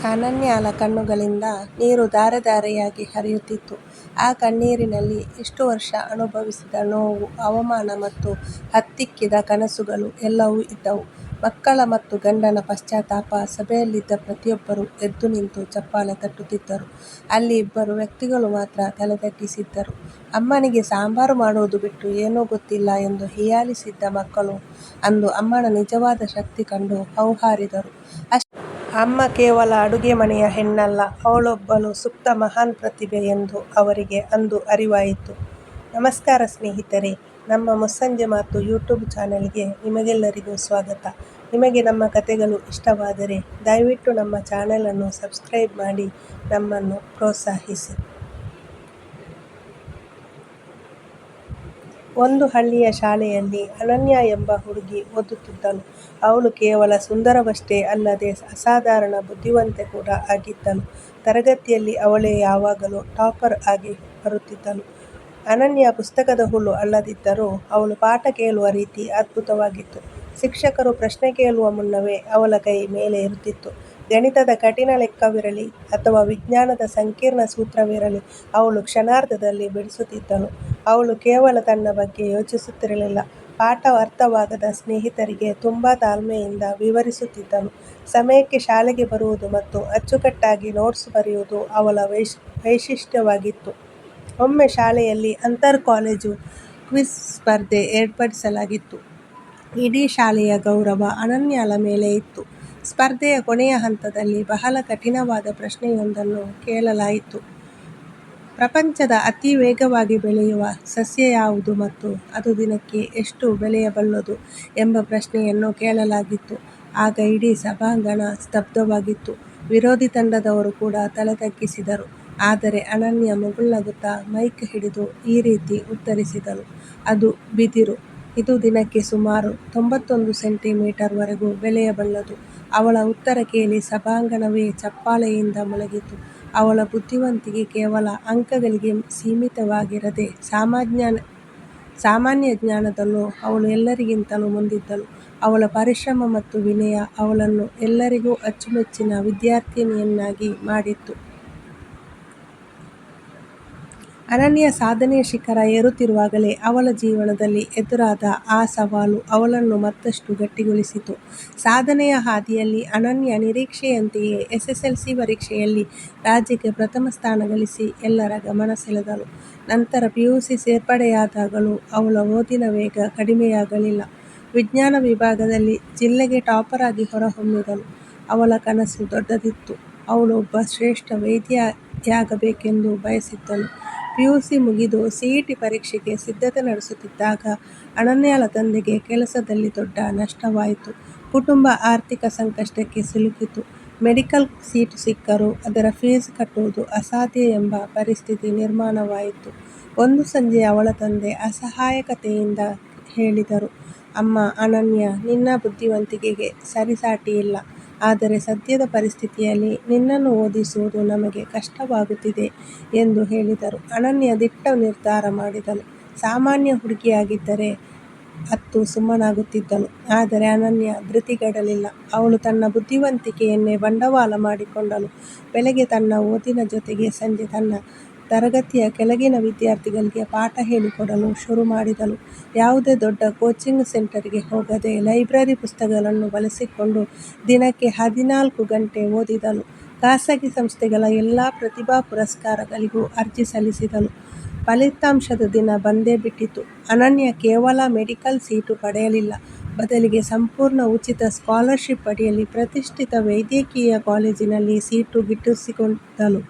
ಅನನ್ಯಾಳ ಕಣ್ಣುಗಳಿಂದ ನೀರು ಧಾರೆ ಧಾರೆಯಾಗಿ ಹರಿಯುತ್ತಿತ್ತು. ಆ ಕಣ್ಣೀರಿನಲ್ಲಿ ಇಷ್ಟು ವರ್ಷ ಅನುಭವಿಸಿದ ನೋವು, ಅವಮಾನ ಮತ್ತು ಹತ್ತಿಕ್ಕಿದ ಕನಸುಗಳು ಎಲ್ಲವೂ ಇದ್ದವು. ಮಕ್ಕಳ ಮತ್ತು ಗಂಡನ ಪಶ್ಚಾತ್ತಾಪ. ಸಭೆಯಲ್ಲಿದ್ದ ಪ್ರತಿಯೊಬ್ಬರೂ ಎದ್ದು ನಿಂತು ಚಪ್ಪಾಳೆ ತಟ್ಟುತ್ತಿದ್ದರು. ಅಲ್ಲಿ ಇಬ್ಬರು ವ್ಯಕ್ತಿಗಳು ಮಾತ್ರ ತಲೆ ತಗ್ಗಿಸಿದ್ದರು. ಅಮ್ಮನಿಗೆ ಸಾಂಬಾರು ಮಾಡುವುದು ಬಿಟ್ಟು ಏನೂ ಗೊತ್ತಿಲ್ಲ ಎಂದು ಹೀಯಾಳಿಸಿದ್ದ ಮಕ್ಕಳು ಅಂದು ಅಮ್ಮನ ನಿಜವಾದ ಶಕ್ತಿ ಕಂಡು ಹೌಹಾರಿದರು. ಅಮ್ಮ ಕೇವಲ ಅಡುಗೆ ಮನೆಯ ಹೆಣ್ಣಲ್ಲ, ಅವಳೊಬ್ಬಳು ಸುಪ್ತ ಮಹಾನ್ ಪ್ರತಿಭೆ ಎಂದು ಅವರಿಗೆ ಅಂದು ಅರಿವಾಯಿತು. ನಮಸ್ಕಾರ ಸ್ನೇಹಿತರೆ, ನಮ್ಮ ಮುಸ್ಸಂಜೆ ಮಾತು ಯೂಟ್ಯೂಬ್ ಚಾನೆಲ್ಗೆ ನಿಮಗೆಲ್ಲರಿಗೂ ಸ್ವಾಗತ. ನಿಮಗೆ ನಮ್ಮ ಕಥೆಗಳು ಇಷ್ಟವಾದರೆ ದಯವಿಟ್ಟು ನಮ್ಮ ಚಾನೆಲನ್ನು ಸಬ್ಸ್ಕ್ರೈಬ್ ಮಾಡಿ ನಮ್ಮನ್ನು ಪ್ರೋತ್ಸಾಹಿಸಿ. ಒಂದು ಹಳ್ಳಿಯ ಶಾಲೆಯಲ್ಲಿ ಅನನ್ಯಾ ಎಂಬ ಹುಡುಗಿ ಓದುತ್ತಿದ್ದಳು. ಅವಳು ಕೇವಲ ಸುಂದರವಷ್ಟೇ ಅಲ್ಲದೆ ಅಸಾಧಾರಣ ಬುದ್ಧಿವಂತೆ ಕೂಡ ಆಗಿದ್ದಳು. ತರಗತಿಯಲ್ಲಿ ಅವಳೇ ಯಾವಾಗಲೂ ಟಾಪರ್ ಆಗಿ ಬರುತ್ತಿದ್ದಳು. ಅನನ್ಯಾ ಪುಸ್ತಕದ ಹುಳು ಅಲ್ಲದಿದ್ದರೂ ಅವಳು ಪಾಠ ಕೇಳುವ ರೀತಿ ಅದ್ಭುತವಾಗಿತ್ತು. ಶಿಕ್ಷಕರು ಪ್ರಶ್ನೆ ಕೇಳುವ ಮುನ್ನವೇ ಅವಳ ಕೈ ಮೇಲೆ ಇರುತ್ತಿತ್ತು. ಗಣಿತದ ಕಠಿಣ ಲೆಕ್ಕವಿರಲಿ ಅಥವಾ ವಿಜ್ಞಾನದ ಸಂಕೀರ್ಣ ಸೂತ್ರವಿರಲಿ, ಅವಳು ಕ್ಷಣಾರ್ಧದಲ್ಲಿ ಬಿಡಿಸುತ್ತಿದ್ದಳು. ಅವಳು ಕೇವಲ ತನ್ನ ಬಗ್ಗೆ ಯೋಚಿಸುತ್ತಿರಲಿಲ್ಲ, ಪಾಠ ಅರ್ಥವಾಗದ ಸ್ನೇಹಿತರಿಗೆ ತುಂಬ ತಾಳ್ಮೆಯಿಂದ ವಿವರಿಸುತ್ತಿದ್ದಳು. ಸಮಯಕ್ಕೆ ಶಾಲೆಗೆ ಬರುವುದು ಮತ್ತು ಅಚ್ಚುಕಟ್ಟಾಗಿ ನೋಟ್ಸ್ ಬರೆಯುವುದು ಅವಳ ವೈಶಿಷ್ಟ್ಯವಾಗಿತ್ತು. ಒಮ್ಮೆ ಶಾಲೆಯಲ್ಲಿ ಅಂತರ್ ಕಾಲೇಜು ಕ್ವಿಜ್ ಸ್ಪರ್ಧೆ ಏರ್ಪಡಿಸಲಾಗಿತ್ತು. ಇಡೀ ಶಾಲೆಯ ಗೌರವ ಅನನ್ಯಾಳ ಮೇಲೆ ಇತ್ತು. ಸ್ಪರ್ಧೆಯ ಕೊನೆಯ ಹಂತದಲ್ಲಿ ಬಹಳ ಕಠಿಣವಾದ ಪ್ರಶ್ನೆಯೊಂದನ್ನು ಕೇಳಲಾಯಿತು. ಪ್ರಪಂಚದ ಅತಿ ವೇಗವಾಗಿ ಬೆಳೆಯುವ ಸಸ್ಯ ಯಾವುದು ಮತ್ತು ಅದು ದಿನಕ್ಕೆ ಎಷ್ಟು ಬೆಳೆಯಬಲ್ಲದು ಎಂಬ ಪ್ರಶ್ನೆಯನ್ನು ಕೇಳಲಾಗಿತ್ತು. ಆಗ ಇಡೀ ಸಭಾಂಗಣ ಸ್ತಬ್ಧವಾಗಿತ್ತು. ವಿರೋಧಿ ತಂಡದವರು ಕೂಡ ತಲೆ ತಗ್ಗಿಸಿದರು. ಆದರೆ ಅನನ್ಯಾ ಮುಗುಳ್ನಗುತ್ತಾ ಮೈಕ್ ಹಿಡಿದು ಈ ರೀತಿ ಉತ್ತರಿಸಿದಳು, ಅದು ಬಿದಿರು. ಇದು ದಿನಕ್ಕೆ ಸುಮಾರು 91 ಸೆಂಟಿಮೀಟರ್ ವರೆಗೂ ಬೆಳೆಯಬಲ್ಲದು. ಅವಳ ಉತ್ತರ ಕೇಳಿ ಸಭಾಂಗಣವೇ ಚಪ್ಪಾಳೆಯಿಂದ ಮೊಳಗಿತು. ಅವಳ ಬುದ್ಧಿವಂತಿಕೆ ಕೇವಲ ಅಂಕಗಳಿಗೆ ಸೀಮಿತವಾಗಿರದೆ ಸಾಮಾನ್ಯ ಜ್ಞಾನದಲ್ಲೂ ಅವಳು ಎಲ್ಲರಿಗಿಂತಲೂ ಮುಂದಿದ್ದಳು. ಅವಳ ಪರಿಶ್ರಮ ಮತ್ತು ವಿನಯ ಅವಳನ್ನು ಎಲ್ಲರಿಗೂ ಅಚ್ಚುಮೆಚ್ಚಿನ ವಿದ್ಯಾರ್ಥಿನಿಯನ್ನಾಗಿ ಮಾಡಿತ್ತು. ಅನನ್ಯಾ ಸಾಧನೆಯ ಶಿಖರ ಏರುತ್ತಿರುವಾಗಲೇ ಅವಳ ಜೀವನದಲ್ಲಿ ಎದುರಾದ ಆ ಸವಾಲು ಅವಳನ್ನು ಮತ್ತಷ್ಟು ಗಟ್ಟಿಗೊಳಿಸಿತು. ಸಾಧನೆಯ ಹಾದಿಯಲ್ಲಿ ಅನನ್ಯಾ ನಿರೀಕ್ಷೆಯಂತೆಯೇ SSLC ಪರೀಕ್ಷೆಯಲ್ಲಿ ರಾಜ್ಯಕ್ಕೆ ಪ್ರಥಮ ಸ್ಥಾನ ಗಳಿಸಿ ಎಲ್ಲರ ಗಮನ ಸೆಳೆದಳು. ನಂತರ PUC ಸೇರ್ಪಡೆಯಾದಾಗಲೂ ಅವಳ ಓದಿನ ವೇಗ ಕಡಿಮೆಯಾಗಲಿಲ್ಲ. ವಿಜ್ಞಾನ ವಿಭಾಗದಲ್ಲಿ ಜಿಲ್ಲೆಗೆ ಟಾಪರ್ ಆಗಿ ಹೊರಹೊಮ್ಮಿದಳು. ಅವಳ ಕನಸು ದೊಡ್ಡದಿತ್ತು. ಅವಳು ಒಬ್ಬ ಶ್ರೇಷ್ಠ ವೈದ್ಯೆಯಾಗಬೇಕೆಂದು ಬಯಸಿದ್ದಳು. PUC ಮುಗಿದು CET ಪರೀಕ್ಷೆಗೆ ಸಿದ್ಧತೆ ನಡೆಸುತ್ತಿದ್ದಾಗ ಅನನ್ಯಾಳ ತಂದೆಗೆ ಕೆಲಸದಲ್ಲಿ ದೊಡ್ಡ ನಷ್ಟವಾಯಿತು. ಕುಟುಂಬ ಆರ್ಥಿಕ ಸಂಕಷ್ಟಕ್ಕೆ ಸಿಲುಕಿತು. ಮೆಡಿಕಲ್ ಸೀಟು ಸಿಕ್ಕರೂ ಅದರ ಫೀಸ್ ಕಟ್ಟುವುದು ಅಸಾಧ್ಯ ಎಂಬ ಪರಿಸ್ಥಿತಿ ನಿರ್ಮಾಣವಾಯಿತು. ಒಂದು ಸಂಜೆ ಅವಳ ತಂದೆ ಅಸಹಾಯಕತೆಯಿಂದ ಹೇಳಿದರು, ಅಮ್ಮ ಅನನ್ಯಾ, ನಿನ್ನ ಬುದ್ಧಿವಂತಿಕೆಗೆ ಸರಿಸಾಟಿಯಿಲ್ಲ. ಆದರೆ ಸದ್ಯದ ಪರಿಸ್ಥಿತಿಯಲ್ಲಿ ನಿನ್ನನ್ನು ಓದಿಸುವುದು ನಮಗೆ ಕಷ್ಟವಾಗುತ್ತಿದೆ ಎಂದು ಹೇಳಿದರು. ಅನನ್ಯಾ ದಿಟ್ಟ ನಿರ್ಧಾರ ಮಾಡಿದಳು. ಸಾಮಾನ್ಯ ಹುಡುಗಿಯಾಗಿದ್ದರೆ ಅತ್ತು ಸುಮ್ಮನಾಗುತ್ತಿದ್ದಳು. ಆದರೆ ಅನನ್ಯಾ ಧೃತಿಗೆಡಲಿಲ್ಲ. ಅವಳು ತನ್ನ ಬುದ್ಧಿವಂತಿಕೆಯನ್ನೇ ಬಂಡವಾಳ ಮಾಡಿಕೊಂಡಳು. ಬೆಳಗ್ಗೆ ತನ್ನ ಓದಿನ ಜೊತೆಗೆ ಸಂಜೆ ತನ್ನ ತರಗತಿಯ ಕೆಳಗಿನ ವಿದ್ಯಾರ್ಥಿಗಳಿಗೆ ಪಾಠ ಹೇಳಿಕೊಡಲು ಶುರು ಮಾಡಿದಳು. ಯಾವುದೇ ದೊಡ್ಡ ಕೋಚಿಂಗ್ ಸೆಂಟರ್ಗೆ ಹೋಗದೆ ಲೈಬ್ರರಿ ಪುಸ್ತಕಗಳನ್ನು ಬಳಸಿಕೊಂಡು ದಿನಕ್ಕೆ 14 ಗಂಟೆ ಓದಿದಳು. ಖಾಸಗಿ ಸಂಸ್ಥೆಗಳ ಎಲ್ಲ ಪ್ರತಿಭಾ ಪುರಸ್ಕಾರಗಳಿಗೂ ಅರ್ಜಿ ಸಲ್ಲಿಸಿದಳು. ಫಲಿತಾಂಶದ ದಿನ ಬಂದೇ ಬಿಟ್ಟಿತು. ಅನನ್ಯಾ ಕೇವಲ ಮೆಡಿಕಲ್ ಸೀಟು ಪಡೆಯಲಿಲ್ಲ, ಬದಲಿಗೆ ಸಂಪೂರ್ಣ ಉಚಿತ ಸ್ಕಾಲರ್ಶಿಪ್ ಅಡಿಯಲ್ಲಿ ಪ್ರತಿಷ್ಠಿತ ವೈದ್ಯಕೀಯ ಕಾಲೇಜಿನಲ್ಲಿ ಸೀಟು ಗಿಟ್ಟಿಸಿಕೊಂಡಳು.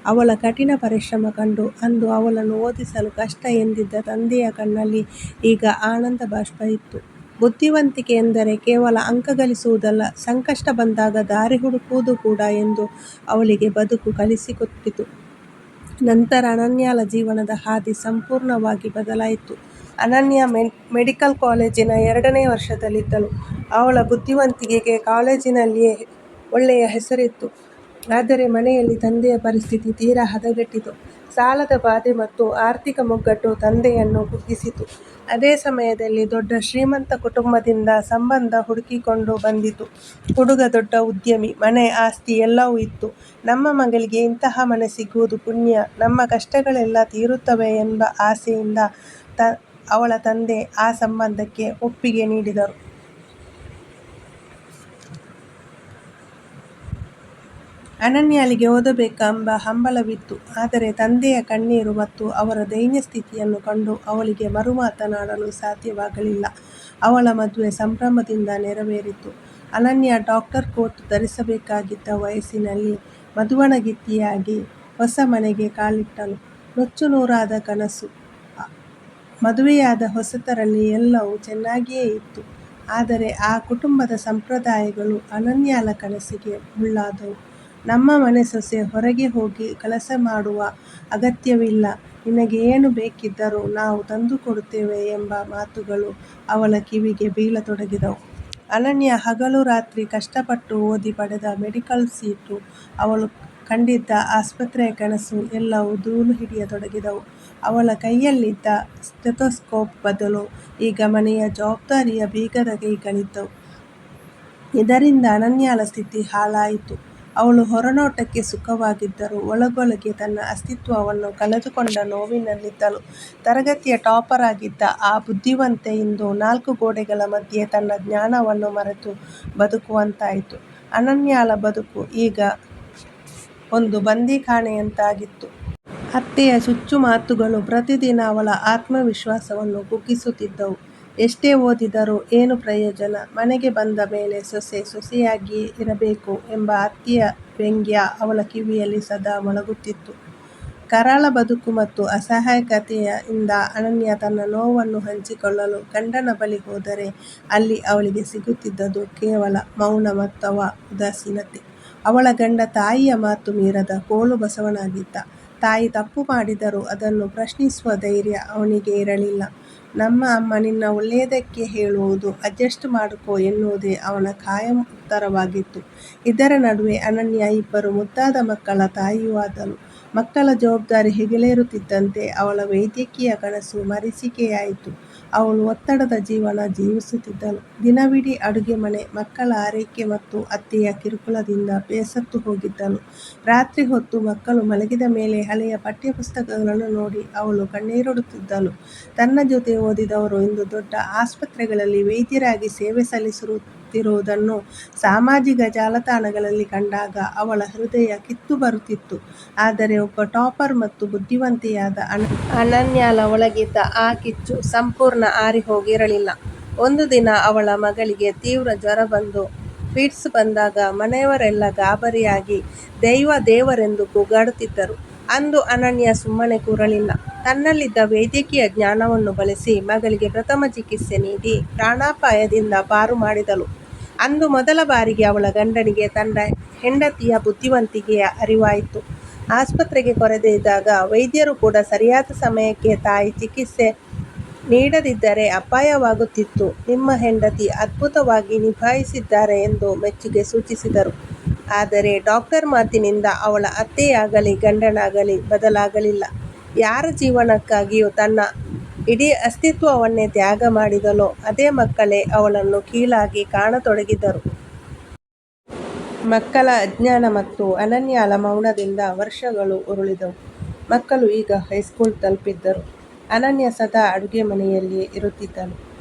ಅವಳ ಕಠಿಣ ಪರಿಶ್ರಮ ಕಂಡು ಅಂದು ಅವಳನ್ನು ಓದಿಸಲು ಕಷ್ಟ ಎಂದಿದ್ದ ತಂದೆಯ ಕಣ್ಣಲ್ಲಿ ಈಗ ಆನಂದ ಬಾಷ್ಪ ಇತ್ತು. ಬುದ್ಧಿವಂತಿಕೆ ಎಂದರೆ ಕೇವಲ ಅಂಕ ಗಳಿಸುವುದಲ್ಲ, ಸಂಕಷ್ಟ ಬಂದಾಗ ದಾರಿ ಹುಡುಕುವುದು ಕೂಡ ಎಂದು ಅವಳಿಗೆ ಬದುಕು ಕಲಿಸಿಕೊಟ್ಟಿತು. ನಂತರ ಅನನ್ಯಾಳ ಜೀವನದ ಹಾದಿ ಸಂಪೂರ್ಣವಾಗಿ ಬದಲಾಯಿತು. ಅನನ್ಯಾ ಮೆಡಿಕಲ್ ಕಾಲೇಜಿನ 2ನೇ ವರ್ಷದಲ್ಲಿದ್ದಳು. ಅವಳ ಬುದ್ಧಿವಂತಿಕೆಗೆ ಕಾಲೇಜಿನಲ್ಲಿಯೇ ಒಳ್ಳೆಯ ಹೆಸರಿತ್ತು. ಆದರೆ ಮನೆಯಲ್ಲಿ ತಂದೆಯ ಪರಿಸ್ಥಿತಿ ತೀರಾ ಹದಗೆಟ್ಟಿತು. ಸಾಲದ ಬಾಧೆ ಮತ್ತು ಆರ್ಥಿಕ ಮುಗ್ಗಟ್ಟು ತಂದೆಯನ್ನು ಕುಗ್ಗಿಸಿತು. ಅದೇ ಸಮಯದಲ್ಲಿ ದೊಡ್ಡ ಶ್ರೀಮಂತ ಕುಟುಂಬದಿಂದ ಸಂಬಂಧ ಹುಡುಕಿಕೊಂಡು ಬಂದಿತು. ಹುಡುಗ ದೊಡ್ಡ ಉದ್ಯಮಿ, ಮನೆ, ಆಸ್ತಿ ಎಲ್ಲವೂ ಇತ್ತು. ನಮ್ಮ ಮಗಳಿಗೆ ಇಂತಹ ಮನೆ ಸಿಗುವುದು ಪುಣ್ಯ, ನಮ್ಮ ಕಷ್ಟಗಳೆಲ್ಲ ತೀರುತ್ತವೆ ಎಂಬ ಆಸೆಯಿಂದ ಅವಳ ತಂದೆ ಆ ಸಂಬಂಧಕ್ಕೆ ಒಪ್ಪಿಗೆ ನೀಡಿದರು. ಅನನ್ಯಳಿಗೆ ಓದಬೇಕೆಂಬ ಹಂಬಲವಿತ್ತು. ಆದರೆ ತಂದೆಯ ಕಣ್ಣೀರು ಮತ್ತು ಅವರ ದೈನ್ಯ ಸ್ಥಿತಿಯನ್ನು ಕಂಡು ಅವಳಿಗೆ ಮರು ಮಾತನಾಡಲು ಸಾಧ್ಯವಾಗಲಿಲ್ಲ. ಅವಳ ಮದುವೆ ಸಂಭ್ರಮದಿಂದ ನೆರವೇರಿತು. ಅನನ್ಯ ಡಾಕ್ಟರ್ ಕೋಟ್ ಧರಿಸಬೇಕಾಗಿದ್ದ ವಯಸ್ಸಿನಲ್ಲಿ ಮದುವಣಗಿತ್ತಿಯಾಗಿ ಹೊಸ ಮನೆಗೆ ಕಾಲಿಟ್ಟಳು. ನುಚ್ಚುನೂರಾದ ಕನಸು. ಮದುವೆಯಾದ ಹೊಸತರಲ್ಲಿ ಎಲ್ಲವೂ ಚೆನ್ನಾಗಿಯೇ ಇತ್ತು. ಆದರೆ ಆ ಕುಟುಂಬದ ಸಂಪ್ರದಾಯಗಳು ಅನನ್ಯಳ ಕನಸಿಗೆ ಮುಳ್ಳಾದವು. ನಮ್ಮ ಮನೆ ಸೊಸೆ, ಹೊರಗೆ ಹೋಗಿ ಕೆಲಸ ಮಾಡುವ ಅಗತ್ಯವಿಲ್ಲ, ನಿನಗೆ ಏನು ಬೇಕಿದ್ದರೂ ನಾವು ತಂದುಕೊಡುತ್ತೇವೆ ಎಂಬ ಮಾತುಗಳು ಅವಳ ಕಿವಿಗೆ ಬೀಳತೊಡಗಿದವು. ಅನನ್ಯ ಹಗಲು ರಾತ್ರಿ ಕಷ್ಟಪಟ್ಟು ಓದಿ ಪಡೆದ ಮೆಡಿಕಲ್ ಸೀಟು, ಅವಳು ಕಂಡಿದ್ದ ಆಸ್ಪತ್ರೆಯ ಕನಸು ಎಲ್ಲವೂ ಧೂಳು ಹಿಡಿಯತೊಡಗಿದವು. ಅವಳ ಕೈಯಲ್ಲಿದ್ದ ಸ್ಟೆಥೋಸ್ಕೋಪ್ ಬದಲು ಈಗ ಮನೆಯ ಜವಾಬ್ದಾರಿಯ ಬೀಗದ ಕೈಗಳಿದ್ದವು. ಇದರಿಂದ ಅನನ್ಯಳ ಸ್ಥಿತಿ ಹಾಳಾಯಿತು. ಅವಳು ಹೊರನೋಟಕ್ಕೆ ಸುಖವಾಗಿದ್ದರೂ ಒಳಗೊಳಗೆ ತನ್ನ ಅಸ್ತಿತ್ವವನ್ನು ಕಳೆದುಕೊಂಡ ನೋವಿನಲ್ಲಿದ್ದಳು. ತರಗತಿಯ ಟಾಪರ್ ಆಗಿದ್ದ ಆ ಬುದ್ಧಿವಂತೆ ಇಂದು 4 ಗೋಡೆಗಳ ಮಧ್ಯೆ ತನ್ನ ಜ್ಞಾನವನ್ನು ಮರೆತು ಬದುಕುವಂತಾಯಿತು. ಅನನ್ಯಳ ಬದುಕು ಈಗ ಒಂದು ಬಂದಿಖಾನೆಯಂತಾಗಿತ್ತು. ಅತ್ತೆಯ ಚುಚ್ಚು ಮಾತುಗಳು ಪ್ರತಿದಿನ ಅವಳ ಆತ್ಮವಿಶ್ವಾಸವನ್ನು ಕುಗ್ಗಿಸುತ್ತಿದ್ದವು. ಎಷ್ಟೇ ಓದಿದರೂ ಏನು ಪ್ರಯೋಜನ, ಮನೆಗೆ ಬಂದ ಮೇಲೆ ಸೊಸೆ ಸೊಸೆಯಾಗಿಯೇ ಇರಬೇಕು ಎಂಬ ಅತ್ತೆಯ ವ್ಯಂಗ್ಯ ಅವಳ ಕಿವಿಯಲ್ಲಿ ಸದಾ ಮೊಳಗುತ್ತಿತ್ತು. ಕರಾಳ ಬದುಕು ಮತ್ತು ಅಸಹಾಯಕತೆಯಿಂದ ಅನನ್ಯ ತನ್ನ ನೋವನ್ನು ಹಂಚಿಕೊಳ್ಳಲು ಗಂಡನ ಬಳಿ ಹೋದರೆ ಅಲ್ಲಿ ಅವಳಿಗೆ ಸಿಗುತ್ತಿದ್ದುದು ಕೇವಲ ಮೌನ ಅಥವಾ ಉದಾಸೀನತೆ. ಅವಳ ಗಂಡ ತಾಯಿಯ ಮಾತು ಮೀರದ ಕೋಲು ಬಸವನಾಗಿದ್ದ. ತಾಯಿ ತಪ್ಪು ಮಾಡಿದರೂ ಅದನ್ನು ಪ್ರಶ್ನಿಸುವ ಧೈರ್ಯ ಅವನಿಗೆ ಇರಲಿಲ್ಲ. ನಮ್ಮ ಅಮ್ಮ ನಿನ್ನ ಒಳ್ಳೆಯದಕ್ಕೆ ಹೇಳುವುದು, ಅಡ್ಜಸ್ಟ್ ಮಾಡಿಕೋ ಎನ್ನುವುದೇ ಅವನ ಖಾಯಂ ಉತ್ತರವಾಗಿತ್ತು. ಇದರ ನಡುವೆ ಅನನ್ಯ 2 ಮುದ್ದಾದ ಮಕ್ಕಳ ತಾಯಿಯೂ ಆದಳು. ಮಕ್ಕಳ ಜವಾಬ್ದಾರಿ ಹೆಗಲೇರುತ್ತಿದ್ದಂತೆ ಅವಳ ವೈದ್ಯಕೀಯ ಕನಸು ಮರೀಚಿಕೆಯಾಯಿತು. ಅವಳು ಒತ್ತಡದ ಜೀವನ ಜೀವಿಸುತ್ತಿದ್ದಳು. ದಿನವಿಡೀ ಅಡುಗೆ ಮನೆ, ಮಕ್ಕಳ ಆರೈಕೆ ಮತ್ತು ಅತ್ತೆಯ ಕಿರುಕುಳದಿಂದ ಬೇಸತ್ತು ಹೋಗಿದ್ದಳು. ರಾತ್ರಿ ಹೊತ್ತು ಮಕ್ಕಳು ಮಲಗಿದ ಮೇಲೆ ಹಳೆಯ ಪಠ್ಯಪುಸ್ತಕಗಳನ್ನು ನೋಡಿ ಅವಳು ಕಣ್ಣೀರಿಡುತ್ತಿದ್ದಳು. ತನ್ನ ಜೊತೆ ಓದಿದವರು ಇಂದು ದೊಡ್ಡ ಆಸ್ಪತ್ರೆಗಳಲ್ಲಿ ವೈದ್ಯರಾಗಿ ಸೇವೆ ಸಲ್ಲಿಸುತ್ತಿರುವುದನ್ನು ಸಾಮಾಜಿಕ ಜಾಲತಾಣಗಳಲ್ಲಿ ಕಂಡಾಗ ಅವಳ ಹೃದಯ ಕಿತ್ತು ಬರುತ್ತಿತ್ತು. ಆದರೆ ಒಬ್ಬ ಟಾಪರ್ ಮತ್ತು ಬುದ್ಧಿವಂತೆಯಾದ ಅನನ್ಯಳ ಒಳಗಿದ್ದ ಆ ಕಿಚ್ಚು ಸಂಪೂರ್ಣ ಆರಿಹೋಗಿರಲಿಲ್ಲ. ಒಂದು ದಿನ ಅವಳ ಮಗಳಿಗೆ ತೀವ್ರ ಜ್ವರ ಬಂದು ಫಿಟ್ಸ್ ಬಂದಾಗ ಮನೆಯವರೆಲ್ಲ ಗಾಬರಿಯಾಗಿ ದೈವ ದೇವರೆಂದು ಕೂಗಾಡುತ್ತಿದ್ದರು. ಅಂದು ಅನನ್ಯ ಸುಮ್ಮನೆ ಕೂರಲಿಲ್ಲ. ತನ್ನಲ್ಲಿದ್ದ ವೈದ್ಯಕೀಯ ಜ್ಞಾನವನ್ನು ಬಳಸಿ ಮಗಳಿಗೆ ಪ್ರಥಮ ಚಿಕಿತ್ಸೆ ನೀಡಿ ಪ್ರಾಣಾಪಾಯದಿಂದ ಪಾರು ಮಾಡಿದಳು. ಅಂದು ಮೊದಲ ಬಾರಿಗೆ ಅವಳ ಗಂಡನಿಗೆ ತನ್ನ ಹೆಂಡತಿಯ ಬುದ್ಧಿವಂತಿಕೆಯ ಅರಿವಾಯಿತು. ಆಸ್ಪತ್ರೆಗೆ ಕರೆದೊಯ್ದಾಗ ವೈದ್ಯರು ಕೂಡ ಸರಿಯಾದ ಸಮಯಕ್ಕೆ ತಾಯಿ ಚಿಕಿತ್ಸೆ ನೀಡದಿದ್ದರೆ ಅಪಾಯವಾಗುತ್ತಿತ್ತು. ನಿಮ್ಮ ಹೆಂಡತಿ ಅದ್ಭುತವಾಗಿ ನಿಭಾಯಿಸಿದ್ದಾರೆ ಎಂದು ಮೆಚ್ಚುಗೆ ಸೂಚಿಸಿದರು. ಆದರೆ ಡಾಕ್ಟರ್ ಮಾತಿನಿಂದ ಅವಳ ಅತ್ತೆಯಾಗಲಿ ಗಂಡನಾಗಲಿ ಬದಲಾಗಲಿಲ್ಲ. ಯಾರ ಜೀವನಕ್ಕಾಗಿಯೂ ತನ್ನ ಇಡೀ ಅಸ್ತಿತ್ವವನ್ನೇ ತ್ಯಾಗ ಮಾಡಿದಳೋ ಅದೇ ಮಕ್ಕಳೇ ಅವಳನ್ನು ಕೀಳಾಗಿ ಕಾಣತೊಡಗಿದರು. ಮಕ್ಕಳ ಅಜ್ಞಾನ ಮತ್ತು ಅನನ್ಯಳ ಮೌನದಿಂದ ವರ್ಷಗಳು ಉರುಳಿದವು. ಮಕ್ಕಳು ಈಗ ಹೈಸ್ಕೂಲ್ ತಲುಪಿದ್ದರು. ಅನನ್ಯ ಸದಾ ಅಡುಗೆ ಮನೆಯಲ್ಲಿಯೇ ಇರುತ್ತಿದ್ದಳು.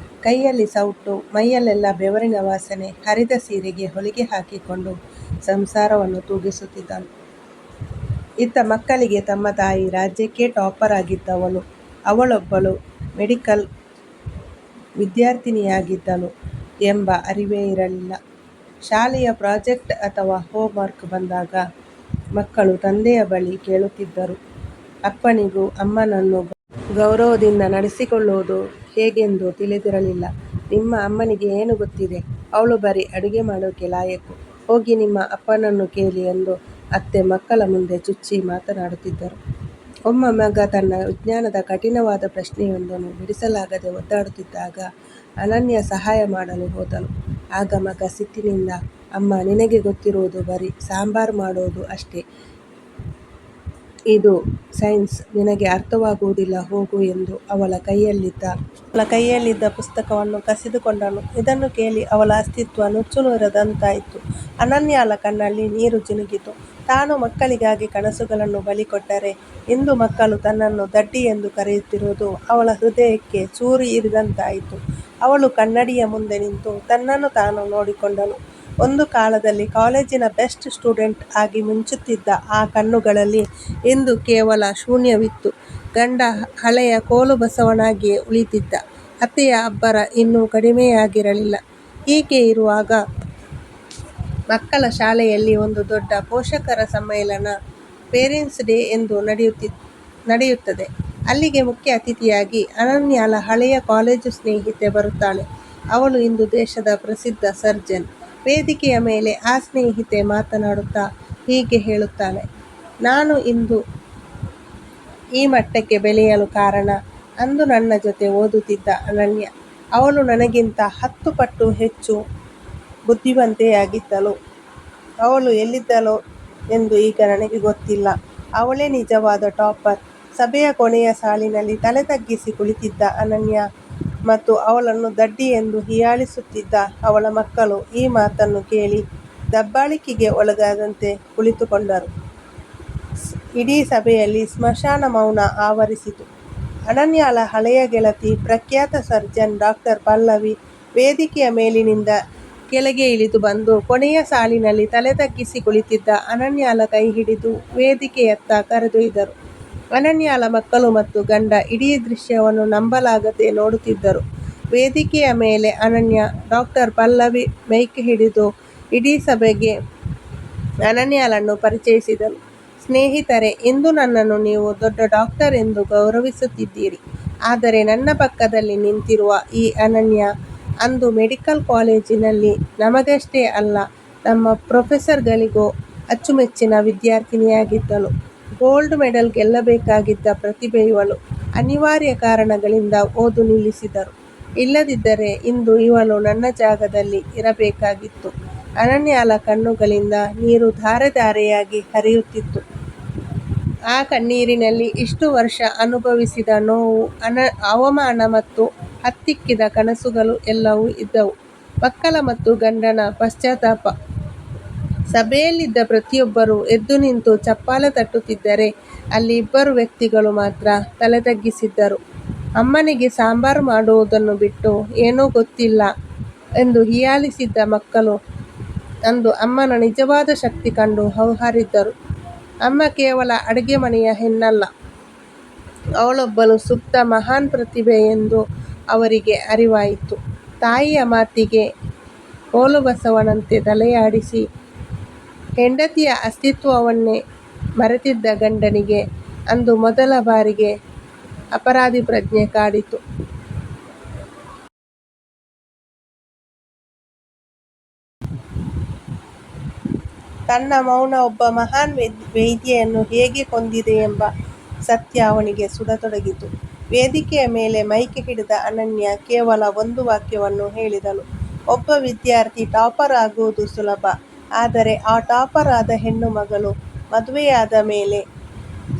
ಕೈಯಲ್ಲಿ ಸೌಟು, ಮೈಯಲ್ಲೆಲ್ಲ ಬೆವರಿನ ವಾಸನೆ. ಹರಿದ ಸೀರೆಗೆ ಹೊಲಿಗೆ ಹಾಕಿಕೊಂಡು ಸಂಸಾರವನ್ನು ತೂಗಿಸುತ್ತಿದ್ದಳು. ಇತ್ತ ಮಕ್ಕಳಿಗೆ ತಮ್ಮ ತಾಯಿ ರಾಜ್ಯಕ್ಕೆ ಟಾಪರ್ ಆಗಿದ್ದವಳು, ಅವಳೊಬ್ಬಳು ಮೆಡಿಕಲ್ ವಿದ್ಯಾರ್ಥಿನಿಯಾಗಿದ್ದಳು ಎಂಬ ಅರಿವೇ ಇರಲಿಲ್ಲ. ಶಾಲೆಯ ಪ್ರಾಜೆಕ್ಟ್ ಅಥವಾ ಹೋಮ್ ವರ್ಕ್ ಬಂದಾಗ ಮಕ್ಕಳು ತಂದೆಯ ಬಳಿ ಕೇಳುತ್ತಿದ್ದರು. ಅಪ್ಪನಿಗೂ ಅಮ್ಮನನ್ನು ಗೌರವದಿಂದ ನಡೆಸಿಕೊಳ್ಳುವುದು ಹೇಗೆಂದು ತಿಳಿದಿರಲಿಲ್ಲ. ನಿಮ್ಮ ಅಮ್ಮನಿಗೆ ಏನು ಗೊತ್ತಿದೆ, ಅವಳು ಬರೀ ಅಡುಗೆ ಮಾಡೋಕೆ ಲಾಯಕ್ಕು, ಹೋಗಿ ನಿಮ್ಮ ಅಪ್ಪನನ್ನು ಕೇಳಿ ಎಂದು ಅತ್ತೆ ಮಕ್ಕಳ ಮುಂದೆ ಚುಚ್ಚಿ ಮಾತನಾಡುತ್ತಿದ್ದರು. ಒಮ್ಮೆ ಮಗ ತನ್ನ ವಿಜ್ಞಾನದ ಕಠಿಣವಾದ ಪ್ರಶ್ನೆಯೊಂದನ್ನು ಬಿಡಿಸಲಾಗದೆ ಒದ್ದಾಡುತ್ತಿದ್ದಾಗ ಅನನ್ಯ ಸಹಾಯ ಮಾಡಲು ಹೋದಳು. ಆಗ ಮಗ ಸಿಟ್ಟಿನಿಂದ, ಅಮ್ಮ, ನಿನಗೆ ಗೊತ್ತಿರುವುದು ಬರೀ ಸಾಂಬಾರ್ ಮಾಡೋದು ಅಷ್ಟೇ. ಇದು ಸೈನ್ಸ್ ನಿನಗೆ ಅರ್ಥವಾಗುವುದಿಲ್ಲ, ಹೋಗು ಎಂದು ಅವಳ ಕೈಯಲ್ಲಿದ್ದ ಪುಸ್ತಕವನ್ನು ಕಸಿದುಕೊಂಡನು. ಇದನ್ನು ಕೇಳಿ ಅವಳ ಅಸ್ತಿತ್ವ ನುಚ್ಚುನೂರದಂತಾಯಿತು. ಅನನ್ಯಾಳ ಕಣ್ಣಲ್ಲಿ ನೀರು ಜಿನುಗಿತು. ತಾನು ಮಕ್ಕಳಿಗಾಗಿ ಕನಸುಗಳನ್ನು ಬಲಿಕೊಟ್ಟರೆ ಇಂದು ಮಕ್ಕಳು ತನ್ನನ್ನು ದಡ್ಡಿ ಎಂದು ಕರೆಯುತ್ತಿರುವುದು ಅವಳ ಹೃದಯಕ್ಕೆ ಚೂರಿ ಇರಿದಂತಾಯಿತು. ಅವಳು ಕನ್ನಡಿಯ ಮುಂದೆ ನಿಂತು ತನ್ನನ್ನು ತಾನು ನೋಡಿಕೊಂಡಳು. ಒಂದು ಕಾಲದಲ್ಲಿ ಕಾಲೇಜಿನ ಬೆಸ್ಟ್ ಸ್ಟೂಡೆಂಟ್ ಆಗಿ ಮಿಂಚುತ್ತಿದ್ದ ಆ ಕಣ್ಣುಗಳಲ್ಲಿ ಇಂದು ಕೇವಲ ಶೂನ್ಯವಿತ್ತು. ಗಂಡ ಹಳೆಯ ಕೋಲುಬಸವನಾಗಿಯೇ ಉಳಿದಿದ್ದ. ಅತ್ತೆಯ ಅಬ್ಬರ ಇನ್ನೂ ಕಡಿಮೆಯಾಗಿರಲಿಲ್ಲ. ಹೀಗೆ ಇರುವಾಗ ಮಕ್ಕಳ ಶಾಲೆಯಲ್ಲಿ ಒಂದು ದೊಡ್ಡ ಪೋಷಕರ ಸಮ್ಮೇಳನ, ಪೇರೆಂಟ್ಸ್ ಡೇ ಎಂದು ನಡೆಯುತ್ತದೆ. ಅಲ್ಲಿಗೆ ಮುಖ್ಯ ಅತಿಥಿಯಾಗಿ ಅನನ್ಯಾಳ ಹಳೆಯ ಕಾಲೇಜು ಸ್ನೇಹಿತೆ ಬರುತ್ತಾಳೆ. ಅವಳು ಇಂದು ದೇಶದ ಪ್ರಸಿದ್ಧ ಸರ್ಜನ್. ವೇದಿಕೆಯ ಮೇಲೆ ಆ ಸ್ನೇಹಿತೆ ಮಾತನಾಡುತ್ತಾ ಹೀಗೆ ಹೇಳುತ್ತಾಳೆ: ನಾನು ಇಂದು ಈ ಮಟ್ಟಕ್ಕೆ ಬೆಳೆಯಲು ಕಾರಣ ಅಂದು ನನ್ನ ಜೊತೆ ಓದುತ್ತಿದ್ದ ಅನನ್ಯ. ಅವಳು ನನಗಿಂತ 10 ಪಟ್ಟು ಹೆಚ್ಚು ಬುದ್ಧಿವಂತೆಯಾಗಿದ್ದಳು. ಅವಳು ಎಲ್ಲಿದ್ದಳೋ ಎಂದು ಈಗ ನನಗೆ ಗೊತ್ತಿಲ್ಲ. ಅವಳೇ ನಿಜವಾದ ಟಾಪರ್. ಸಭೆಯ ಕೊನೆಯ ಸಾಲಿನಲ್ಲಿ ತಲೆ ತಗ್ಗಿಸಿ ಕುಳಿತಿದ್ದ ಅನನ್ಯ ಮತ್ತು ಅವಳನ್ನು ದಡ್ಡಿ ಎಂದು ಹೀಯಾಳಿಸುತ್ತಿದ್ದ ಅವಳ ಮಕ್ಕಳು ಈ ಮಾತನ್ನು ಕೇಳಿ ದಬ್ಬಾಳಿಕೆಗೆ ಒಳಗಾದಂತೆ ಕುಳಿತುಕೊಂಡರು. ಇಡೀ ಸಭೆಯಲ್ಲಿ ಸ್ಮಶಾನ ಮೌನ ಆವರಿಸಿತು. ಅನನ್ಯಾಳ ಹಳೆಯ ಗೆಳತಿ, ಪ್ರಖ್ಯಾತ ಸರ್ಜನ್ ಡಾ. ಪಲ್ಲವಿ ವೇದಿಕೆಯ ಮೇಲಿನಿಂದ ಕೆಳಗೆ ಇಳಿದು ಬಂದು ಕೊನೆಯ ಸಾಲಿನಲ್ಲಿ ತಲೆ ತಗ್ಗಿಸಿ ಕುಳಿತಿದ್ದ ಅನನ್ಯಾಳ ಕೈ ಹಿಡಿದು ವೇದಿಕೆಯತ್ತ ಕರೆದೊಯ್ದರು. ಅನನ್ಯಾಳ ಮಕ್ಕಳು ಮತ್ತು ಗಂಡ ಇಡೀ ದೃಶ್ಯವನ್ನು ನಂಬಲಾಗದೆ ನೋಡುತ್ತಿದ್ದರು. ವೇದಿಕೆಯ ಮೇಲೆ ಅನನ್ಯ, ಡಾ. ಪಲ್ಲವಿ ಮೈಕ್ ಹಿಡಿದು ಇಡೀ ಸಭೆಗೆ ಅನನ್ಯಾಳನ್ನು ಪರಿಚಯಿಸಿದಳು. ಸ್ನೇಹಿತರೆ, ಇಂದು ನನ್ನನ್ನು ನೀವು ದೊಡ್ಡ ಡಾಕ್ಟರ್ ಎಂದು ಗೌರವಿಸುತ್ತಿದ್ದೀರಿ. ಆದರೆ ನನ್ನ ಪಕ್ಕದಲ್ಲಿ ನಿಂತಿರುವ ಈ ಅನನ್ಯ ಅಂದು ಮೆಡಿಕಲ್ ಕಾಲೇಜಿನಲ್ಲಿ ನಮಗಷ್ಟೇ ಅಲ್ಲ, ನಮ್ಮ ಪ್ರೊಫೆಸರ್ಗಳಿಗೂ ಅಚ್ಚುಮೆಚ್ಚಿನ ವಿದ್ಯಾರ್ಥಿನಿಯಾಗಿದ್ದಳು. ಗೋಲ್ಡ್ ಮೆಡಲ್ ಗೆಲ್ಲಬೇಕಾಗಿದ್ದ ಪ್ರತಿಭೆ ಇವಳು. ಅನಿವಾರ್ಯ ಕಾರಣಗಳಿಂದ ಓದು ನಿಲ್ಲಿಸಿದರು. ಇಲ್ಲದಿದ್ದರೆ ಇಂದು ಇವಳು ನನ್ನ ಜಾಗದಲ್ಲಿ ಇರಬೇಕಾಗಿತ್ತು. ಅನನ್ಯಾಳ ಕಣ್ಣುಗಳಿಂದ ನೀರು ಧಾರೆ ಧಾರೆಯಾಗಿ ಹರಿಯುತ್ತಿತ್ತು. ಆ ಕಣ್ಣೀರಿನಲ್ಲಿ ಇಷ್ಟು ವರ್ಷ ಅನುಭವಿಸಿದ ನೋವು, ಅವಮಾನ ಮತ್ತು ಹತ್ತಿಕ್ಕಿದ ಕನಸುಗಳು ಎಲ್ಲವೂ ಇದ್ದವು. ಮಕ್ಕಳ ಮತ್ತು ಗಂಡನ ಪಶ್ಚಾತ್ತಾಪ. ಸಭೆಯಲ್ಲಿದ್ದ ಪ್ರತಿಯೊಬ್ಬರೂ ಎದ್ದು ನಿಂತು ಚಪ್ಪಾಳೆ ತಟ್ಟುತ್ತಿದ್ದರೆ ಅಲ್ಲಿ ಇಬ್ಬರು ವ್ಯಕ್ತಿಗಳು ಮಾತ್ರ ತಲೆ ತಗ್ಗಿಸಿದ್ದರು. ಅಮ್ಮನಿಗೆ ಸಾಂಬಾರು ಮಾಡುವುದನ್ನು ಬಿಟ್ಟು ಏನೂ ಗೊತ್ತಿಲ್ಲ ಎಂದು ಹೀಯಾಳಿಸಿದ್ದ ಮಕ್ಕಳು ಅಂದು ಅಮ್ಮನ ನಿಜವಾದ ಶಕ್ತಿ ಕಂಡು ಹೌಹಾರಿದ್ದರು. ಅಮ್ಮ ಕೇವಲ ಅಡುಗೆ ಮನೆಯ ಹೆಣ್ಣಲ್ಲ, ಅವಳೊಬ್ಬಳು ಸುಪ್ತ ಮಹಾನ್ ಪ್ರತಿಭೆ ಎಂದು ಅವರಿಗೆ ಅರಿವಾಯಿತು. ತಾಯಿಯ ಮಾತಿಗೆ ಕೋಲುಬಸವನಂತೆ ತಲೆಯಾಡಿಸಿ ಹೆಂಡತಿಯ ಅಸ್ತಿತ್ವವನ್ನೇ ಮರೆತಿದ್ದ ಗಂಡನಿಗೆ ಅಂದು ಮೊದಲ ಬಾರಿಗೆ ಅಪರಾಧಿ ಪ್ರಜ್ಞೆ ಕಾಡಿತು. ತನ್ನ ಮೌನ ಒಬ್ಬ ಮಹಾನ್ ವೈದ್ಯೆಯನ್ನು ಹೇಗೆ ಕೊಂದಿದೆ ಎಂಬ ಸತ್ಯ ಅವನಿಗೆ ಸುಡತೊಡಗಿತು. ವೇದಿಕೆಯ ಮೇಲೆ ಮೈಕ್ ಹಿಡಿದ ಅನನ್ಯ ಕೇವಲ ಒಂದು ವಾಕ್ಯವನ್ನು ಹೇಳಿದಳು: ಒಬ್ಬ ವಿದ್ಯಾರ್ಥಿ ಟಾಪರ್ ಆಗುವುದು ಸುಲಭ, ಆದರೆ ಆ ಟಾಪರ್ ಆದ ಹೆಣ್ಣು ಮಗಳು ಮದುವೆಯಾದ ಮೇಲೆ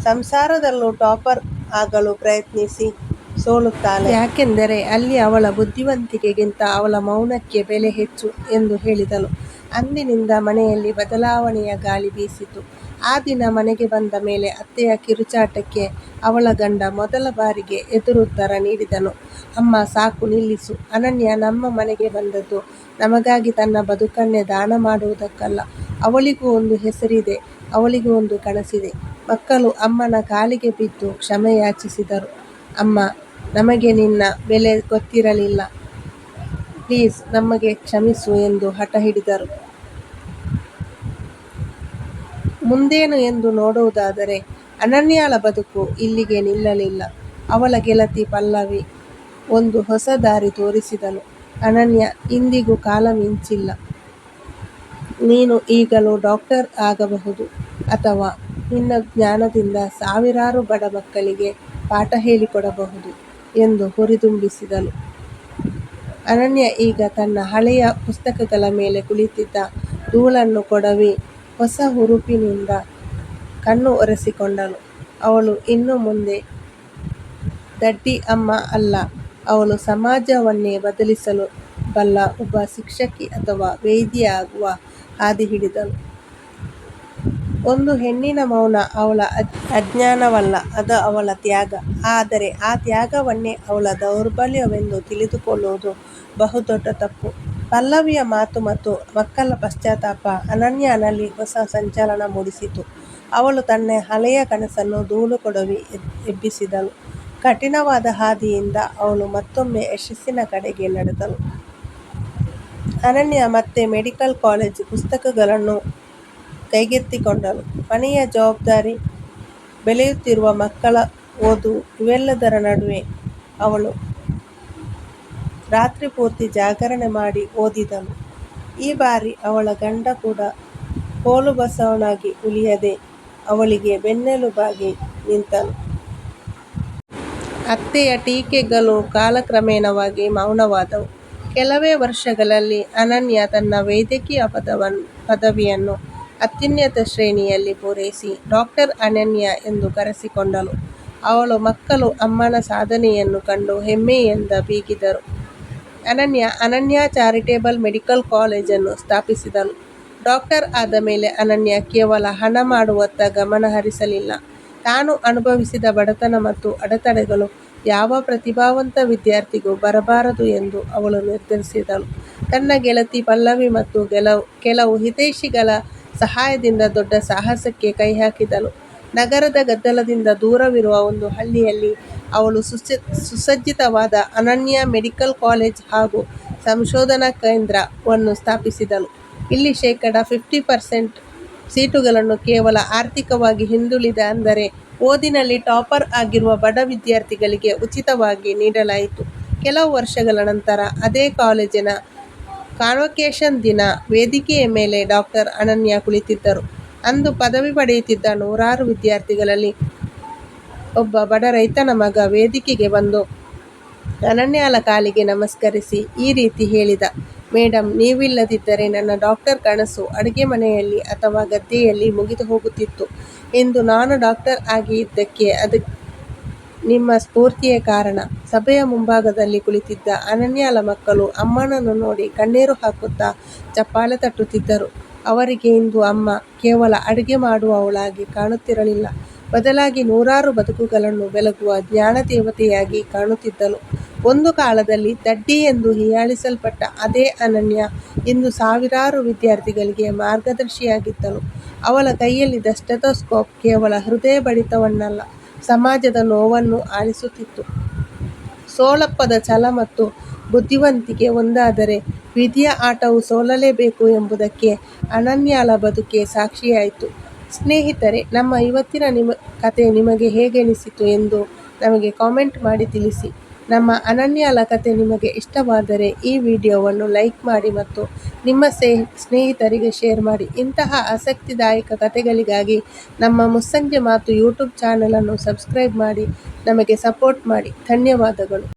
ಸಂಸಾರದಲ್ಲೂ ಟಾಪರ್ ಆಗಲು ಪ್ರಯತ್ನಿಸಿ ಸೋಲುತ್ತಾಳೆ. ಯಾಕೆಂದರೆ ಅಲ್ಲಿ ಅವಳ ಬುದ್ಧಿವಂತಿಕೆಗಿಂತ ಅವಳ ಮೌನಕ್ಕೆ ಬೆಲೆ ಹೆಚ್ಚು ಎಂದು ಹೇಳಿದಳು. ಅಂದಿನಿಂದ ಮನೆಯಲ್ಲಿ ಬದಲಾವಣೆಯ ಗಾಳಿ ಬೀಸಿತು. ಆ ದಿನ ಮನೆಗೆ ಬಂದ ಮೇಲೆ ಅತ್ತೆಯ ಕಿರುಚಾಟಕ್ಕೆ ಅವಳ ಗಂಡ ಮೊದಲ ಬಾರಿಗೆ ಎದುರುತ್ತರ ನೀಡಿದನು: ಅಮ್ಮ, ಸಾಕು, ನಿಲ್ಲಿಸು. ಅನನ್ಯ ನಮ್ಮ ಮನೆಗೆ ಬಂದದ್ದು ನಮಗಾಗಿ ತನ್ನ ಬದುಕನ್ನೇ ದಾನ ಮಾಡುವುದಕ್ಕಲ್ಲ. ಅವಳಿಗೂ ಒಂದು ಹೆಸರಿದೆ, ಅವಳಿಗೂ ಒಂದು ಕನಸಿದೆ. ಮಕ್ಕಳು ಅಮ್ಮನ ಕಾಲಿಗೆ ಬಿದ್ದು ಕ್ಷಮೆ ಯಾಚಿಸಿದರು. ಅಮ್ಮ, ನಮಗೆ ನಿನ್ನ ಬೆಲೆ ಗೊತ್ತಿರಲಿಲ್ಲ, ಪ್ಲೀಸ್ ನಮಗೆ ಕ್ಷಮಿಸು ಎಂದು ಹಠ ಹಿಡಿದರು. ಮುಂದೇನು ಎಂದು ನೋಡುವುದಾದರೆ ಅನನ್ಯಾಳ ಬದುಕು ಇಲ್ಲಿಗೆ ನಿಲ್ಲಲಿಲ್ಲ. ಅವಳ ಗೆಳತಿ ಪಲ್ಲವಿ ಒಂದು ಹೊಸ ದಾರಿ ತೋರಿಸಿದಳು. ಅನನ್ಯ, ಇಂದಿಗೂ ಕಾಲ ಮಿಂಚಿಲ್ಲ. ನೀನು ಈಗಲೂ ಡಾಕ್ಟರ್ ಆಗಬಹುದು ಅಥವಾ ನಿನ್ನ ಜ್ಞಾನದಿಂದ ಸಾವಿರಾರು ಬಡ ಮಕ್ಕಳಿಗೆ ಪಾಠ ಹೇಳಿಕೊಡಬಹುದು ಎಂದು ಹುರಿದುಂಬಿಸಿದಳು. ಅನನ್ಯ ಈಗ ತನ್ನ ಹಳೆಯ ಪುಸ್ತಕಗಳ ಮೇಲೆ ಕುಳಿತಿದ್ದ ಧೂಳನ್ನು ಕೊಡವಿ ಹೊಸ ಹುರುಪಿನಿಂದ ಕಣ್ಣು ಒರೆಸಿಕೊಂಡಳು. ಅವಳು ಇನ್ನು ಮುಂದೆ ದಡ್ಡಿ ಅಮ್ಮ ಅಲ್ಲ, ಅವಳು ಸಮಾಜವನ್ನೇ ಬದಲಿಸಲು ಬಲ್ಲ ಒಬ್ಬ ಶಿಕ್ಷಕಿ ಅಥವಾ ವೇದಿಯಾಗುವ ಹಾದಿ ಹಿಡಿದಳು. ಒಂದು ಹೆಣ್ಣಿನ ಮೌನ ಅವಳ ಅಜ್ಞಾನವಲ್ಲ, ಅದು ಅವಳ ತ್ಯಾಗ. ಆದರೆ ಆ ತ್ಯಾಗವನ್ನೇ ಅವಳ ದೌರ್ಬಲ್ಯವೆಂದು ತಿಳಿದುಕೊಳ್ಳುವುದು ಬಹುದೊಡ್ಡ ತಪ್ಪು. ಪಲ್ಲವಿಯ ಮಾತು ಮತ್ತು ಮಕ್ಕಳ ಪಶ್ಚಾತ್ತಾಪ ಅನನ್ಯನಲ್ಲಿ ಹೊಸ ಸಂಚಲನ ಮೂಡಿಸಿತು. ಅವಳು ತನ್ನ ಹಳೆಯ ಕನಸನ್ನು ಧೂಳು ಕೊಡವಿ ಎಬ್ಬಿಸಿದಳು. ಕಠಿಣವಾದ ಹಾದಿಯಿಂದ ಅವಳು ಮತ್ತೊಮ್ಮೆ ಯಶಸ್ಸಿನ ಕಡೆಗೆ ನಡೆದಳು. ಅನನ್ಯ ಮತ್ತೆ ಮೆಡಿಕಲ್ ಕಾಲೇಜ್ ಪುಸ್ತಕಗಳನ್ನು ಕೈಗೆತ್ತಿಕೊಂಡಳು. ಮನೆಯ ಜವಾಬ್ದಾರಿ, ಬೆಳೆಯುತ್ತಿರುವ ಮಕ್ಕಳ ಓದು ಇವೆಲ್ಲದರ ನಡುವೆ ಅವಳು ರಾತ್ರಿ ಪೂರ್ತಿ ಜಾಗರಣೆ ಮಾಡಿ ಓದಿದಳು. ಈ ಬಾರಿ ಅವಳ ಗಂಡ ಕೂಡ ಕೋಲುಬಸವನಾಗಿ ಉಳಿಯದೆ ಅವಳಿಗೆ ಬೆನ್ನೆಲುಬಾಗಿ ನಿಂತನು. ಅತ್ತೆಯ ಟೀಕೆಗಳು ಕಾಲಕ್ರಮೇಣವಾಗಿ ಮೌನವಾದವು. ಕೆಲವೇ ವರ್ಷಗಳಲ್ಲಿ ಅನನ್ಯ ತನ್ನ ವೈದ್ಯಕೀಯ ಪದವಿಯನ್ನು ಅತ್ಯುನ್ನತ ಶ್ರೇಣಿಯಲ್ಲಿ ಪೂರೈಸಿ ಡಾಕ್ಟರ್ ಅನನ್ಯ ಎಂದು ಕರೆಸಿಕೊಂಡಳು. ಅವಳ ಮಕ್ಕಳು ಅಮ್ಮನ ಸಾಧನೆಯನ್ನು ಕಂಡು ಹೆಮ್ಮೆಯಿಂದ ಬೀಗಿದರು. ಅನನ್ಯ ಚಾರಿಟೇಬಲ್ ಮೆಡಿಕಲ್ ಕಾಲೇಜನ್ನು ಸ್ಥಾಪಿಸಿದಳು. ಡಾಕ್ಟರ್ ಆದ ಮೇಲೆ ಅನನ್ಯ ಕೇವಲ ಹಣ ಮಾಡುವತ್ತ ಗಮನ ಹರಿಸಲಿಲ್ಲ. ತಾನು ಅನುಭವಿಸಿದ ಬಡತನ ಮತ್ತು ಅಡೆತಡೆಗಳು ಯಾವ ಪ್ರತಿಭಾವಂತ ವಿದ್ಯಾರ್ಥಿಗೂ ಬರಬಾರದು ಎಂದು ಅವಳು ನಿರ್ಧರಿಸಿದಳು. ತನ್ನ ಗೆಳತಿ ಪಲ್ಲವಿ ಮತ್ತು ಕೆಲವು ಹಿತೈಷಿಗಳ ಸಹಾಯದಿಂದ ದೊಡ್ಡ ಸಾಹಸಕ್ಕೆ ಕೈಹಾಕಿದಳು. ನಗರದ ಗದ್ದಲದಿಂದ ದೂರವಿರುವ ಒಂದು ಹಳ್ಳಿಯಲ್ಲಿ ಅವಳು ಸುಸಜ್ಜಿತವಾದ ಅನನ್ಯ ಮೆಡಿಕಲ್ ಕಾಲೇಜ್ ಹಾಗೂ ಸಂಶೋಧನಾ ಕೇಂದ್ರವನ್ನು ಸ್ಥಾಪಿಸಿದಳು. ಇಲ್ಲಿ ಶೇಕಡಾ 50% ಸೀಟುಗಳನ್ನು ಕೇವಲ ಆರ್ಥಿಕವಾಗಿ ಹಿಂದುಳಿದ ಅಂದರೆ ಓದಿನಲ್ಲಿ ಟಾಪರ್ ಆಗಿರುವ ಬಡ ವಿದ್ಯಾರ್ಥಿಗಳಿಗೆ ಉಚಿತವಾಗಿ ನೀಡಲಾಯಿತು. ಕೆಲವು ವರ್ಷಗಳ ನಂತರ ಅದೇ ಕಾಲೇಜಿನ ಕಾನ್ವೊಕೇಷನ್ ದಿನ ವೇದಿಕೆಯ ಮೇಲೆ ಡಾಕ್ಟರ್ ಅನನ್ಯ ಕುಳಿತಿದ್ದರು. ಅಂದು ಪದವಿ ಪಡೆಯುತ್ತಿದ್ದ ನೂರಾರು ವಿದ್ಯಾರ್ಥಿಗಳಲ್ಲಿ ಒಬ್ಬ ಬಡ ರೈತನ ಮಗ ವೇದಿಕೆಗೆ ಬಂದು ಅನನ್ಯಳ ಕಾಲಿಗೆ ನಮಸ್ಕರಿಸಿ ಈ ರೀತಿ ಹೇಳಿದ: ಮೇಡಮ್, ನೀವಿಲ್ಲದಿದ್ದರೆ ನನ್ನ ಡಾಕ್ಟರ್ ಕನಸು ಅಡುಗೆ ಮನೆಯಲ್ಲಿ ಅಥವಾ ಗದ್ದೆಯಲ್ಲಿ ಮುಗಿದು ಹೋಗುತ್ತಿತ್ತು. ಇಂದು ನಾನು ಡಾಕ್ಟರ್ ಆಗಿದ್ದಕ್ಕೆ ನಿಮ್ಮ ಸ್ಫೂರ್ತಿಯೇ ಕಾರಣ. ಸಭೆಯ ಮುಂಭಾಗದಲ್ಲಿ ಕುಳಿತಿದ್ದ ಅನನ್ಯಳ ಮಕ್ಕಳು ಅಮ್ಮನನ್ನು ನೋಡಿ ಕಣ್ಣೀರು ಹಾಕುತ್ತಾ ಚಪ್ಪಾಳೆ ತಟ್ಟುತ್ತಿದ್ದರು. ಅವರಿಗೆ ಇಂದು ಅಮ್ಮ ಕೇವಲ ಅಡುಗೆ ಮಾಡುವವಳಾಗಿ ಕಾಣುತ್ತಿರಲಿಲ್ಲ, ಬದಲಾಗಿ ನೂರಾರು ಬದುಕುಗಳನ್ನು ಬೆಳಗುವ ಜ್ಞಾನದೇವತೆಯಾಗಿ ಕಾಣುತ್ತಿದ್ದಳು. ಒಂದು ಕಾಲದಲ್ಲಿ ದಡ್ಡಿ ಎಂದು ಹೀಯಾಳಿಸಲ್ಪಟ್ಟ ಅದೇ ಅನನ್ಯ ಇಂದು ಸಾವಿರಾರು ವಿದ್ಯಾರ್ಥಿಗಳಿಗೆ ಮಾರ್ಗದರ್ಶಿಯಾಗಿದ್ದಳು. ಅವಳ ಕೈಯಲ್ಲಿದ್ದ ಸ್ಟೆಥೋಸ್ಕೋಪ್ ಕೇವಲ ಹೃದಯ ಬಡಿತವನ್ನಲ್ಲ, ಸಮಾಜದ ನೋವನ್ನು ಆಲಿಸುತ್ತಿತ್ತು. ಸೋಲಪ್ಪದ ಛಲ ಮತ್ತು ಬುದ್ಧಿವಂತಿಕೆ ಒಂದಾದರೆ ವಿಧಿಯ ಆಟವು ಸೋಲಲೇಬೇಕು ಎಂಬುದಕ್ಕೆ ಅನನ್ಯಳ ಬದುಕೇ ಸಾಕ್ಷಿಯಾಯಿತು. ಸ್ನೇಹಿತರೆ, ನಮ್ಮ ಇವತ್ತಿನ ಕತೆ ನಿಮಗೆ ಹೇಗೆನಿಸಿತು ಎಂದು ನಮಗೆ ಕಾಮೆಂಟ್ ಮಾಡಿ ತಿಳಿಸಿ. ನಮ್ಮ ಅನನ್ಯಳ ಕತೆ ನಿಮಗೆ ಇಷ್ಟವಾದರೆ ಈ ವಿಡಿಯೋವನ್ನು ಲೈಕ್ ಮಾಡಿ ಮತ್ತು ನಿಮ್ಮ ಸ್ನೇಹಿತರಿಗೆ ಶೇರ್ ಮಾಡಿ. ಇಂತಹ ಆಸಕ್ತಿದಾಯಕ ಕತೆಗಳಿಗಾಗಿ ನಮ್ಮ ಮುಸ್ಸಂಜೆ ಮಾತು ಯೂಟ್ಯೂಬ್ ಚಾನಲನ್ನು ಸಬ್ಸ್ಕ್ರೈಬ್ ಮಾಡಿ ನಮಗೆ ಸಪೋರ್ಟ್ ಮಾಡಿ. ಧನ್ಯವಾದಗಳು.